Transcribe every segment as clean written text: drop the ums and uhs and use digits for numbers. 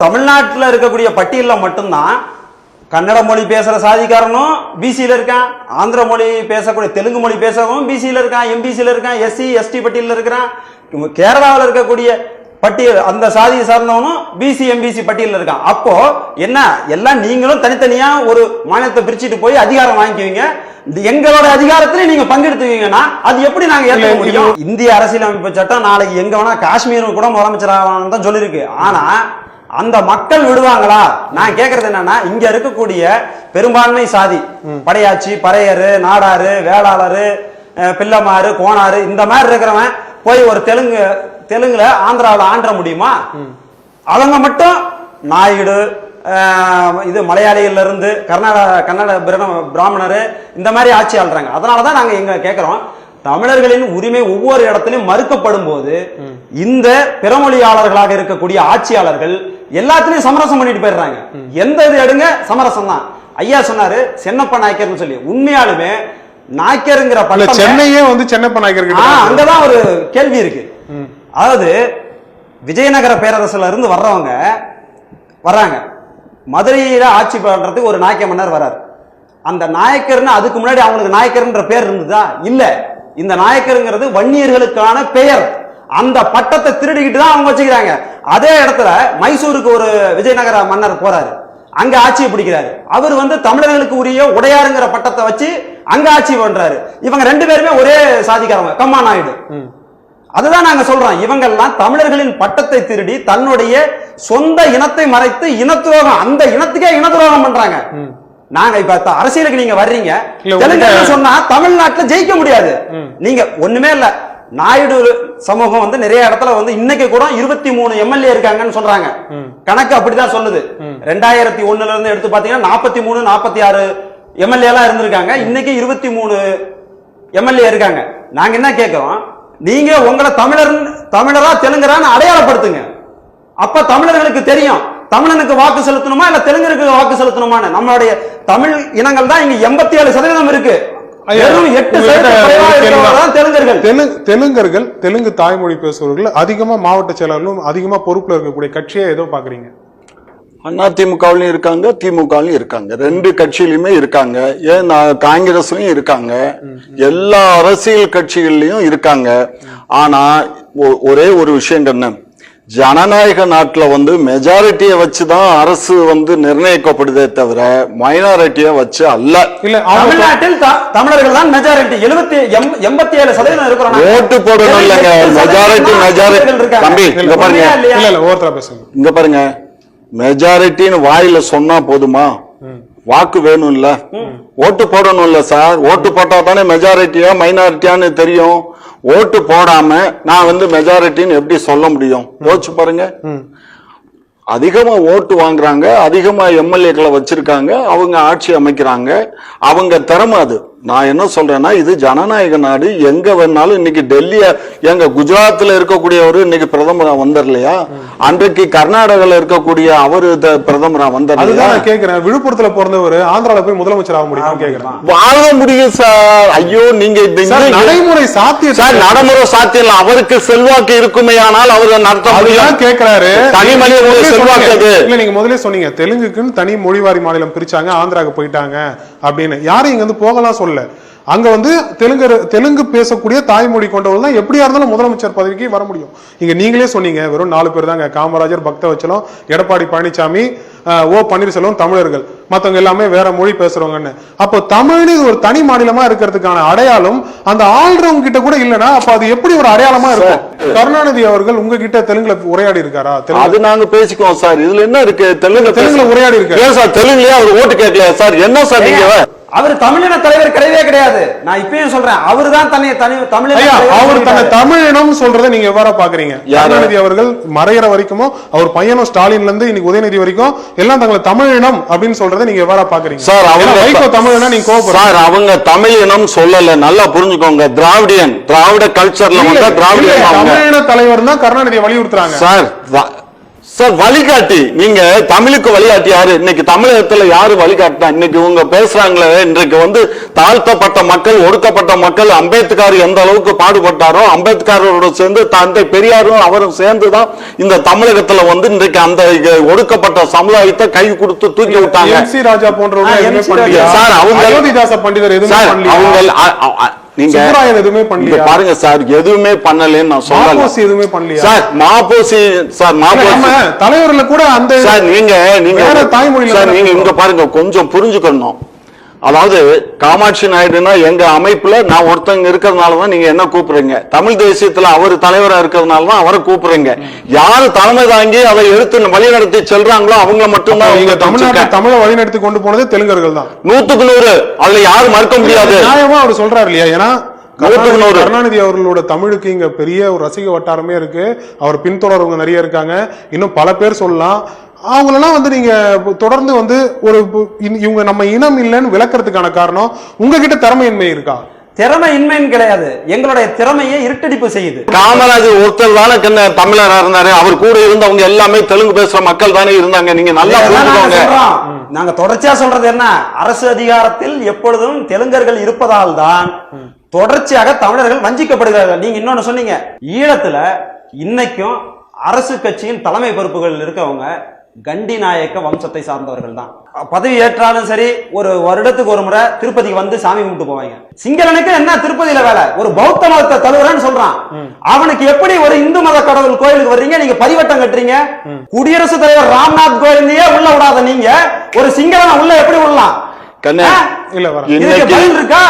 தமிழ்நாட்டில் இருக்கக்கூடிய பட்டியலில் மட்டும்தான் கன்னட மொழி பேசுற சாதிக்காரனும் பிசியில இருக்கான், ஆந்திர மொழி பேசக்கூடிய தெலுங்கு மொழி பேசுறவனும் பிசியில இருக்கான், எம்பிசியில இருக்கான், எஸ்சி எஸ்டி பட்டியலில் இருக்கிறான். கேரளாவில் இருக்கக்கூடிய பட்டியல் அந்த சாதியை சார்ந்தவனும் பிசி எம்பிசி பட்டியலில் இருக்கான். அப்போ என்ன, எல்லாம் நீங்களும் தனித்தனியா ஒரு மாநிலத்தை பிரிச்சுட்டு போய் அதிகாரம் வாங்கிக்குவீங்க, எங்களோட அதிகாரத்திலே நீங்க பங்கெடுத்துவீங்கன்னா அது எப்படி நாங்க ஏற்க முடியும்? இந்திய அரசியலமைப்பு சட்டம் நாளைக்கு எங்க வேணா காஷ்மீர் கூட முதலமைச்சராக தான் சொல்லியிருக்கு. ஆனா அந்த மக்கள் விடுவாங்களா? நான் கேக்குறது என்னன்னா, இங்க இருக்கக்கூடிய பெரும்பான்மை சாதி படையாச்சி, பறையரு, நாடாரு, வேளாளரு, பிள்ளமாறு, கோணாரு இந்த மாதிரி இருக்கிறவன் போய் ஒரு தெலுங்குல ஆந்திராவில் ஆண்ட முடியுமா? அவங்க மட்டும் நாயுடு, இது மலையாளிகள்ல இருந்து கன்னட பிராமணரு இந்த மாதிரி ஆட்சி ஆள்றாங்க. அதனாலதான் நாங்க எங்க கேட்கிறோம், தமிழர்களின் உரிமை ஒவ்வொரு இடத்திலும் மறுக்கப்படும் போது இந்த பிறமொழியாளர்களாக இருக்கக்கூடிய ஆட்சியாளர்கள் எல்லாத்திலையும் சமரசம் பண்ணிட்டு போயிடுறாங்க. எந்த இது எடுங்க சமரசம் தான். ஐயா சொன்னாரு சென்னப்ப நாயக்கர்னு சொல்லி, உண்மையாலுமே நாயக்கருங்கிற பட்டம் சென்னையே வந்து சென்னப்ப நாயக்கர் அங்கதான் ஒரு கேள்வி இருக்கு. அதாவது விஜயநகர பேரரசுல இருந்து வர்றாங்க, மதுரையில ஆட்சி பண்றதுக்கு ஒரு நாயக்க மன்னர் வர்றாரு. அந்த நாயக்கர்னு அதுக்கு முன்னாடி அவங்களுக்கு நாயக்கர்ன்ற பேர் இருந்ததா? இல்ல. இந்த நாயக்கருங்கிறது வன்னியர்களுக்கான பெயர். அந்த பட்டத்தை திருடிக்கிட்டு தான் அவங்க வச்சுக்கிறாங்க. அதே இடத்துல மைசூருக்கு ஒரு விஜயநகர மன்னர் போறாரு, அங்க ஆட்சியை பிடிக்கிறாரு. அவர் வந்து தமிழர்களுக்கு உரிய உடையாருங்கிற பட்டத்தை வச்சு அங்க ஆட்சி பண்றாரு. இவங்க ரெண்டு பேருமே ஒரே சாதிக்காரங்க, கம்மா நாயுடு. அதுதான் நாங்க சொல்றோம், இவங்கெல்லாம் தமிழர்களின் பட்டத்தை திருடி தன்னுடைய சொந்த இனத்தை மறைத்து இனத்துரோகம், அந்த இனத்துக்கே இனத்துரோகம் பண்றாங்க. நாங்க இப்ப அரசியலுக்கு நீங்க வர்றீங்க, தெலுங்கு சொன்னா தமிழ்நாட்டுல ஜெயிக்க முடியாது. நீங்க ஒண்ணுமே இல்ல, நாயுடு சமூகம் வந்து நிறைய இடத்துல வந்து இன்னைக்கு கூட 23 எம்எல்ஏ இருக்காங்கன்னு சொல்றாங்க. கணக்கு அப்படிதான் சொல்லுது. 2001 இருந்து எடுத்து பாத்தீங்கன்னா 43 46 எம்எல்ஏ எல்லாம் இருந்திருக்காங்க. இன்னைக்கு 23 எம்எல்ஏ இருக்காங்க. நாங்க என்ன கேட்கிறோம், நீங்க உங்களை தமிழரா தெலுங்கரான்னு அடையாளப்படுத்துங்க. அப்ப தமிழர்களுக்கு தெரியும் தமிழனுக்கு வாக்கு செலுத்தணுமா இல்ல தெலுங்கருக்கு வாக்கு செலுத்தணுமான்னு. நம்மளுடைய தமிழ் இனங்கள் தான் இங்க 87% இருக்கு. தெலுங்கர்கள், தெலுங்கு தாய்மொழி பேசுபவர்கள் அதிகமா மாவட்ட செயலாளர்களும் அதிகமா பொறுப்புல இருக்கக்கூடிய கட்சியை ஏதோ பாக்குறீங்க. அதிமுகவிலும் இருக்காங்க, திமுகவிலும் இருக்காங்க, ரெண்டு கட்சியிலுமே இருக்காங்க, ஏன் காங்கிரஸ்லயும் இருக்காங்க, எல்லா அரசியல் கட்சிகள்லயும் இருக்காங்க. ஆனா ஒரே ஒரு விஷயம் என்ன, ஜனநாயக நாட்டுல வந்து மெஜாரிட்டியை வச்சுதான் அரசு வந்து நிர்ணயிக்கப்படுதே தவிர மைனாரிட்டியை வச்சு அல்ல. தமிழ்நாட்டில் தமிழர்கள் தான் மெஜாரிட்டி, 87% இருக்கிறோம். ஓட்டு போடணும் இல்லைங்க, மெஜாரிட்டி தம்பி இங்க பாருங்க, இங்க பாருங்க, மெஜாரிட்டின்னு வாயில சொன்னா போதுமா? வாக்கு வேணும் இல்ல, ஓட்டு போடணும் இல்ல சார். ஓட்டு போட்டா தானே மெஜாரிட்டியா மைனாரிட்டியான்னு தெரியும். ஓட்டு போடாம நான் வந்து மெஜாரிட்டின்னு எப்படி சொல்ல முடியும்? யோசிச்சு பாருங்க. அதிகமா ஓட்டு வாங்குறாங்க, அதிகமா எம்எல்ஏக்களை வச்சிருக்காங்க, அவங்க ஆட்சி அமைக்கிறாங்க, அவங்க திறமை அது. நான் என்ன சொல்றேன்னா, இது ஜனநாயக நாடு. எங்க வேணாலும் இன்னைக்கு டெல்லிய எங்க குஜராத்ல இருக்கக்கூடியவரு இன்னைக்கு பிரதமரா வந்தர்லையா, அன்றைக்கு கர்நாடகால இருக்கக்கூடிய அவரு பிரதமரா வந்தர்லையா? கேக்குறேன், விழுப்புரத்துல பிறந்தவர் ஆந்திரால போய் முதலமைச்சர் ஆக முடியும் கேக்குறேன். வாழ முடியும் சார். ஐயோ, நீங்க நடைமுறை சாத்தியம் சார், நடைமுறை சாத்தியம் இல்ல. அவருக்கு செல்வாக்கு இருக்குமே ஆனால் அவர் நடத்த முடியும் கேட்கிறாரு. தனி மனித செல்வாக்கு அது இல்ல. நீங்க முதல்ல சொன்னீங்க தெலுங்குக்குன்னு தனி மொழிவாரி மாநிலம் பிரிச்சாங்க, ஆந்திராவுக்கு போயிட்டாங்க அப்படின்னு. யாரும் இங்க வந்து போகலாம் சொல்ல. அங்க வந்து தெலுங்கு பேசக்கூடிய தாய்மொழி கொண்டவர்கள் தான் எப்படியா இருந்தாலும் முதலமைச்சர் பதவிக்கு வர முடியும். இங்க நீங்களே சொன்னீங்க வெறும் 4 பேர் தாங்க, காமராஜர், பக்தவச்சலம், எடப்பாடி பழனிசாமி, ஓ பன்னீர்செல்வம் தமிழர்கள், மத்தவங்க எல்லாமே வேற மொழி பேசுறவங்கன்னு. அப்போ தமிழ்னு ஒரு தனி மாநிலமா இருக்கிறதுக்கான அடையாளம் அந்த ஆள்றவங்க கிட்ட கூட இல்லைன்னா அப்ப அது எப்படி ஒரு அடையாளமா இருக்கும்? கருணாநிதி அவர்கள் உங்ககிட்ட தெலுங்குல உரையாடி இருக்காரா? அது நாங்க பேசிக்குவோம் சார். இதுல என்ன இருக்கு? தெலுங்குல உரையாடி இருக்காரு சார். தெலுங்குலயே அவர் ஓட்டு கேட்கல சார். என்ன சார் நீங்க? அவர் தமிழின தலைவர் கிடையாது. நான் இப்பயும் சொல்றேன், அவரு தான் தன்னை தமிழினம் சொல்றதை நீங்க எவ்வாறு பாக்குறீங்க? கருணாநிதி அவர்கள் மறைகிற வரைக்கும் அவர் பையனும் ஸ்டாலின்ல இருந்து இன்னைக்கு உதயநிதி வரைக்கும் எல்லாம் தங்களை தமிழினம் அப்படின்னு சொல்றதை நீங்க எவ்வாறு பாக்குறீங்க சார்? அவங்க தமிழினம் நீங்க சார், அவங்க தமிழினம் சொல்லல, நல்லா புரிஞ்சுக்கோங்க. திராவிட கல்ச்சர்ல திராவிட தமிழின தலைவர் தான் கருணாநிதியை வலியுறுத்துறாங்க சார். சார் வழிகாட்டி, நீங்க தமிழுக்கு வழிகாட்டி யாரு? இன்னைக்கு தமிழகத்துல யாரு வழிகாட்டினா? இன்னைக்கு இவங்க பேசுறாங்களே, இன்றைக்கு வந்து தாழ்த்தப்பட்ட மக்கள், ஒடுக்கப்பட்ட மக்கள், அம்பேத்கர் எந்த அளவுக்கு பாடுபட்டாரோ, அம்பேத்கரோட சேர்ந்து தந்தை பெரியாரும் அவரும் சேர்ந்துதான் இந்த தமிழகத்துல வந்து இன்றைக்கு அந்த ஒடுக்கப்பட்ட சமுதாயத்தை கை கொடுத்து தூக்கி விட்டாங்க. MC ராஜா போன்றவங்க எதுவுமே பண்ணலையா? சார் அவங்க அயோத்திதாச பண்டிதர் எதுவுமே பண்ணலையா? அவங்க நீங்க எதுவுமே பண்ணலையா? பாருங்க சார், எதுவுமே பண்ணலன்னு நான் சொல்லல. மாப்போசி எதுவுமே பண்ணலையா? சார் மாப்போசி, சார் மாப்போசி தலைவர்ல கூட அந்த சார் நீங்க தாய்மொழி சார் நீங்க இங்க பாருங்க, கொஞ்சம் புரிஞ்சுக்கணும். அதாவது காமாட்சி நாயுடுனா எங்க அமைப்புல நான் ஒருத்தங்க இருக்கிறதுனாலதான் நீங்க என்ன கூப்பிடுறீங்க. தமிழ் தேசியத்துல அவர் தலைவரா இருக்கிறதுனாலதான் அவரை கூப்பிடுறீங்க. யாரு தலைமை தாங்கி அதை எடுத்து வழிநடத்தி செல்றாங்களோ அவங்க மட்டும்தான். நீங்க தமிழை வழிநடத்தி கொண்டு போனதே தெலுங்கர்கள் தான், 100க்கு 100. அதுல யாரும் மறுக்க முடியாது. நியாயமா அவர் சொல்றாரு இல்லையா? ஏன்னா கருணாநிதி அவர்களோட தமிழுக்கு இங்க பெரிய ஒரு ரசிக வட்டாரமே இருக்கு. அவர் பின்தொடர்வங்க நிறைய இருக்காங்க. இன்னும் பல பேர் சொல்லலாம். அவங்களெல்லாம் வந்து நீங்க தொடர்ந்து வந்து ஒரு இவங்க நம்ம இனம் இல்லைன்னு விளக்குறதுக்கான காரணம் உங்ககிட்ட திறமையின்மை இருக்கா? திறமையின்மைன்னு கிடையாது, எங்களுடைய திறமையை இருட்டடிப்பு செய்யுது. காமராஜர் ஒருத்தர் தானே தமிழரா இருந்தாரு. அவர் கூட இருந்தவங்க எல்லாமே தெலுங்கு பேசுற மக்கள் தானே இருந்தாங்க. நீங்க நல்லா புரிஞ்சுக்கோங்க. நாங்க தொடர்ச்சியா சொல்றது என்ன, அரசு அதிகாரத்தில் எப்பொழுதும் தெலுங்கர்கள் இருப்பதால் தான் தொடர்ச்சியாக தமிழர்கள் வஞ்சிக்கப்படுகிறார்கள். நீங்க இன்னொன்னு சொன்னீங்க, ஈழத்துல இன்னைக்கும் அரசு கட்சியின் தலைமை பொறுப்புகள் இருக்கவங்க கண்டி நாயக்க வம்சத்தை சார்ந்தவர்கள் தான். பதவி ஏற்றாலும் சரி, ஒரு வருடத்துக்கு ஒரு முறை திருப்பதிக்கு வந்து சாமி கும்பிட்டு போவாங்க. சிங்களனுக்கு என்ன திருப்பதியில வேலை? ஒரு பௌத்த மதத்தை தழுவுறன்னு சொல்றான். அவனுக்கு எப்படி ஒரு இந்து மத கடவுள் கோயிலுக்கு வர்றீங்க? நீங்க பரிவட்டம் கட்டுறீங்க. குடியரசுத் தலைவர் ராம்நாத் கோவிந்தையே உள்ள விடாத நீங்க ஒரு சிங்களனை உள்ள எப்படி விடலாம்? பதில் இருக்கா?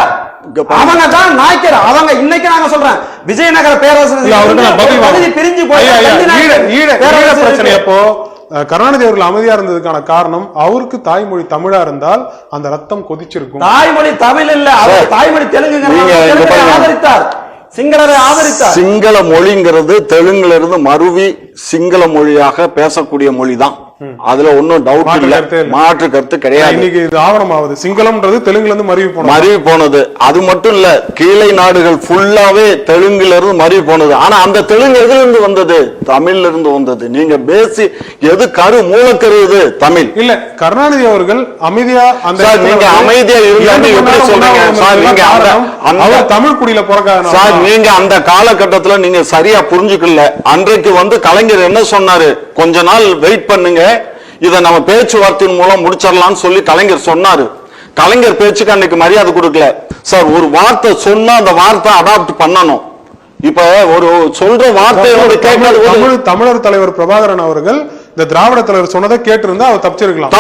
அவங்க தான் நாய்க்கர். அவங்க இன்னைக்கு நாங்க சொல்றேன், விஜயநகர பேரரசு பிரிஞ்சு பிரச்சனை. அப்போ கருணாநிதி அவர்கள் அமைதியா இருந்ததுக்கான காரணம், அவருக்கு தாய்மொழி தமிழா இருந்தால் அந்த ரத்தம் கொதிச்சிருக்கும். தாய்மொழி தமிழ் இல்ல, அவர் தாய்மொழி தெலுங்கு ஆதரித்தார், சிங்களரை ஆதரித்தார். சிங்கள மொழிங்கிறது தெலுங்குல இருந்து மருவி சிங்கள மொழியாக பேசக்கூடிய மொழிதான். அதுல ஒன்னும் டவுட் இல்ல, மாற்று கருத்து கிடையாது. இன்னைக்கு இது ஆவணமாவது சிங்களம்ன்றது தெலுங்குல இருந்து மருவி போனது. அது மட்டும் இல்ல, கீழை நாடுகள் ஃபுல்லாவே தெலுங்குல இருந்து மருவி போனது. ஆனா அந்த தெலுங்கு எதுல இருந்து வந்தது? தமிழ்ல இருந்து வந்தது. நீங்க பேசி எது கரு மூலக்கரு இது தமிழ் இல்ல. கருணாநிதி அவர்கள் அமைதியா அந்த நீங்க அமைதியா இருந்தாங்க எப்படி சொல்றீங்க சார்? நீங்க அவர் தமிழ் குடியில பிறக்காத சார், நீங்க அந்த காலகட்டத்துல நீங்க சரியா புரிஞ்சுக்கல. அன்றைக்கு வந்து கலைஞர் என்ன சொன்னாரு? கொஞ்ச நாள் வெயிட் பண்ணுங்க, இதை நம்ம பேச்சுவார்த்தையின் மூலம் முடிச்சிடலாம்னு சொல்லி கலைஞர் சொன்னாரு. கலைஞர் பேச்சுக்கு அன்னைக்கு மரியாதை கொடுக்கல சார். ஒரு வார்த்தை சொன்னா அந்த வார்த்தை அடாப்ட் பண்ணணும். இப்ப ஒரு சொல்ற வார்த்தையோட தமிழர் தலைவர் பிரபாகரன் அவர்கள் இந்த திராவிட தலைவர் சொன்னதை கேட்டிருந்தா அவர் தப்பிச்சிருக்கலாம்.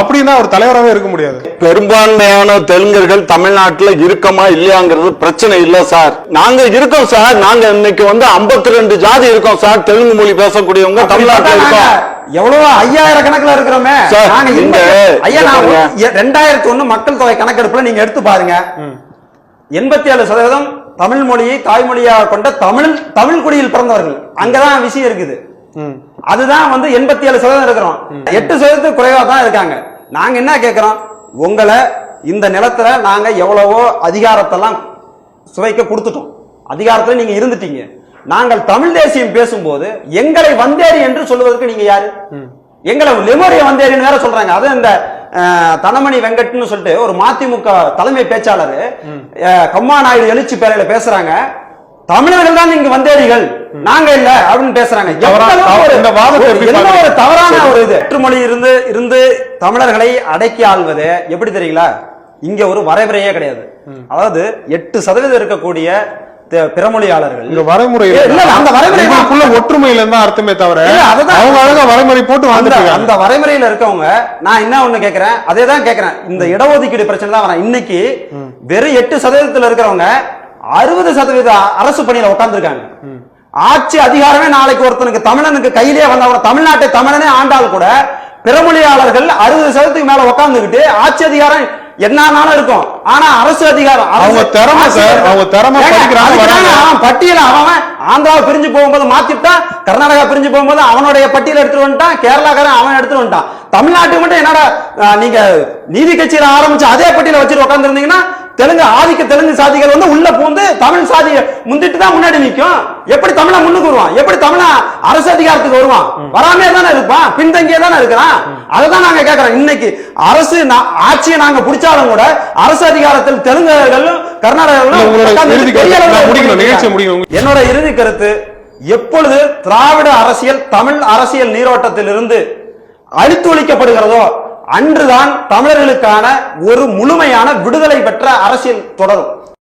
அப்படின்னா அவர் தலைவராகவே இருக்க முடியாது. பெரும்பான்மையான தெலுங்கர்கள் தமிழ்நாட்டுல இருக்கமா இல்லையாங்கிறது பிரச்சனை இல்ல சார். நாங்க இருக்கோம் சார். நாங்க இன்னைக்கு வந்து 52 ஜாதி இருக்கோம் சார். தெலுங்கு மொழி பேசக்கூடியவங்க தமிழ்நாட்டுல இருக்கோம். எவ்வளவு 5000 கணக்குல இருக்கிறோமே. 2001 மக்கள் தொகை கணக்கெடுப்புல நீங்க எடுத்து பாருங்க, 87% தமிழ் மொழியை தாய்மொழியாக கொண்ட தமிழ் குடியில் பிறந்தவர்கள். அங்கதான் விஷயம் இருக்குது. அதுதான் வந்து 87% இருக்கிறோம். 8% குறைவா தான் இருக்காங்க. நாங்க என்ன கேட்கிறோம்? உங்களை இந்த நிலத்துல நாங்க எவ்வளவோ அதிகாரத்தெல்லாம் சுவைக்க கொடுத்துட்டோம். அதிகாரத்துல நீங்க இருந்துட்டீங்க. நாங்கள் தமிழ் தேசியம் பேசும்போது எங்களை வந்தேரி என்று சொல்லுவதற்கு நீங்க யாரு? எங்களை லெமோரிய வந்தேரின்னு வேற சொல்றாங்க. அது இந்த தனமணி வெங்கட்னு சொல்லிட்டு ஒரு மதிமுக தலைமை பேச்சாளர் கம்மா நாயுடு எழுச்சி பேரையில பேசுறாங்க. தமிழர்கள் தான் இங்கு வந்தேரிகள், நாங்க இல்ல அப்படின்னு பேசுறாங்க. ஒரு தவறான ஒரு இது. வேற்றுமொழி இருந்து தமிழர்களை அடக்கி ஆள்வது எப்படி தெரியுங்களா? இங்க ஒரு வரைமுறையே கிடையாது. அதாவது 8% இருக்கக்கூடிய பிறமொழியாளர்கள் ஒற்றுமையில இருந்தா அர்த்தமே தவிர வரைமுறை போட்டு அந்த வரைமுறையில இருக்கவங்க. நான் என்ன ஒண்ணு கேட்கிறேன், அதேதான் கேட்கிறேன். இந்த இடஒதுக்கீடு பிரச்சனை தான் வரேன். இன்னைக்கு வெறும் 8% இருக்கிறவங்க 60% அரசு பணியில உட்கார்ந்துருக்காங்க. ஆட்சி அதிகாரமே நாளைக்கு ஒருத்தனுக்கு தமிழனுக்கு கையிலேயே வந்தா, தமிழ்நாட்டை தமிழனே ஆண்டால் கூட பிறமொழியாளர்கள் 60% மேல உட்கார்ந்துகிட்டு ஆட்சி அதிகாரம் என்னாலும் இருக்கும். ஆனா அரசு அதிகாரம் அவங்க திறமை சார், அவங்க திறமை பட்டியல அவன் ஆந்திராவை பிரிஞ்சு போகும்போது மாத்திட்டான், கர்நாடகா பிரிஞ்சு போகும்போது அவனுடைய பட்டியல எடுத்துட்டு வந்துட்டான், கேரளாக்காரன் அவன் எடுத்துட்டு வந்துட்டான். தமிழ்நாட்டுக்கு மட்டும் என்னடா நீங்க நீதி கட்சியில ஆரம்பிச்சு அதே பட்டியல வச்சுட்டு உட்கார்ந்து இருந்தீங்கன்னா தெலுங்கு ஆதிக்க தெலுங்கு சாதிகள் வந்து உள்ள பூந்து தமிழ் சாதியை முந்திட்டு தான் முன்னாடி நிற்கும். எப்படி தமிழை முன்னுக்கு வருவான்? எப்படி தமிழ அரசு அதிகாரத்துக்கு வருவான்? வராமே தானே இருப்பான், பின்தங்கியே தானே இருக்கிறான். அதைதான் நாங்க கேட்கிறோம். இன்னைக்கு அரசு ஆட்சியை நாங்க பிடிச்சாலும் கூட அரசு அதிகாரத்தில் தெலுங்குகளும் கர்நாடகாவிலும் என்னோட இறுதி கருத்து, எப்பொழுது திராவிட அரசியல் தமிழ் அரசியல் நீரோட்டத்தில் இருந்து அழித்தொழிக்கப்படுகிறதோ அன்றுதான் தமிழர்களுக்கான ஒரு முழுமையான விடுதலை பெற்ற அரசியல் தொடரும்.